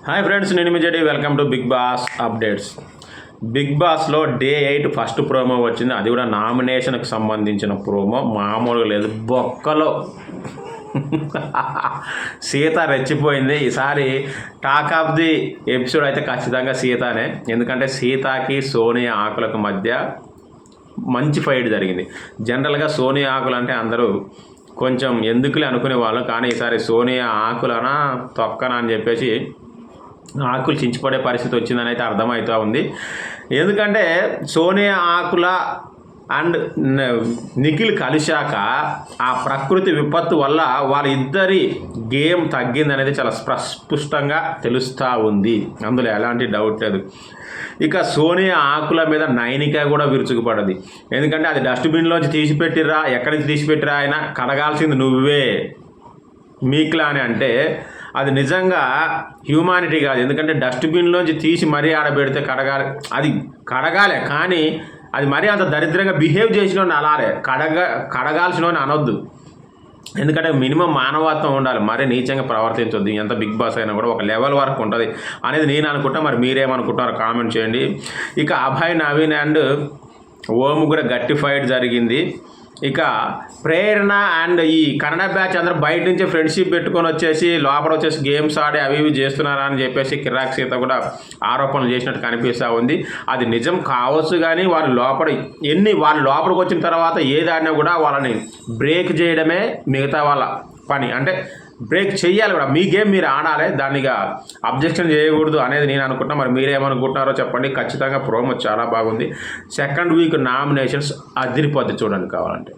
Hi friends, నేను మీ JD. Welcome to Bigg Boss updates. Bigg బాస్లో డే 8 ఫస్ట్ ప్రోమో వచ్చింది. అది కూడా నామినేషన్కి సంబంధించిన ప్రోమో. మామూలుగా లేదు, బొక్కలో సీత రెచ్చిపోయింది. ఈసారి టాక్ ఆఫ్ ది ఎపిసోడ్ అయితే ఖచ్చితంగా సీతనే. ఎందుకంటే సీతకి సోనియా ఆకులకు మధ్య మంచి ఫైట్ జరిగింది. జనరల్గా సోనియా ఆకులు అంటే అందరూ కొంచెం ఎందుకులే అనుకునే వాళ్ళు, కానీ ఈసారి సోనియా ఆకులనా తొక్కనా అని చెప్పేసి ఆకులు చించిపడే పరిస్థితి వచ్చిందని అయితే అర్థమవుతూ ఉంది. ఎందుకంటే సోనియా ఆకుల అండ్ నిఖిల్ కలిశాక ఆ ప్రకృతి విపత్తు వల్ల వాళ్ళిద్దరి గేమ్ తగ్గిందనేది చాలా స్పష్టంగా తెలుస్తూ ఉంది. అందులో ఎలాంటి డౌట్ లేదు. ఇక సోనియా ఆకుల మీద నైనిక కూడా విరుచుకుపడది. ఎందుకంటే అది డస్ట్బిన్లోంచి తీసిపెట్టిరా, ఎక్కడి నుంచి తీసిపెట్టిరా, ఆయన కడగాల్సింది నువ్వే మీక్లా అని అంటే అది నిజంగా హ్యూమానిటీ కాదు. ఎందుకంటే డస్ట్బిన్లోంచి తీసి మరీ ఆడబెడితే అది కడగాలే, కానీ అది మరీ అంత దరిద్రంగా బిహేవ్ చేసిన అలానే కడగాల్సిన అనొద్దు. ఎందుకంటే మినిమం మానవత్వం ఉండాలి, మరీ నీచంగా ప్రవర్తించొద్దు. ఎంత బిగ్ బాస్ అయినా కూడా ఒక లెవెల్ వరకు ఉంటుంది అనేది నేను అనుకుంటా. మరి మీరేమనుకుంటారో కామెంట్ చేయండి. ఇక అభయ్, నవీన్ అండ్ ఓము కూడా గట్టి ఫైట్ జరిగింది. ఇక ప్రేరణ అండ్ ఈ కన్నడ బ్యాచ్ అందరూ బయట నుంచి ఫ్రెండ్షిప్ పెట్టుకొని వచ్చేసి లోపల వచ్చేసి గేమ్స్ ఆడి అవి ఇవి చేస్తున్నారా అని చెప్పేసి కిరాక్ సీత కూడా ఆరోపణలు చేసినట్టు కనిపిస్తూ ఉంది. అది నిజం కావచ్చు, కానీ వాళ్ళు లోపలికి వచ్చిన తర్వాత ఏదాడినా కూడా వాళ్ళని బ్రేక్ చేయడమే మిగతా వాళ్ళ పని. అంటే బ్రేక్ చేయాలి కూడా, మీ గేమ్ మీరు ఆడాలి, దానిగా అబ్జెక్షన్ చేయకూడదు అనేది నేను అనుకుంటున్నా. మరి మీరేమనుకుంటున్నారో చెప్పండి. ఖచ్చితంగా ప్రోమో చాలా బాగుంది. సెకండ్ వీక్ నామినేషన్స్ అదిరిపోద్ది చూడండి కావాలంటే.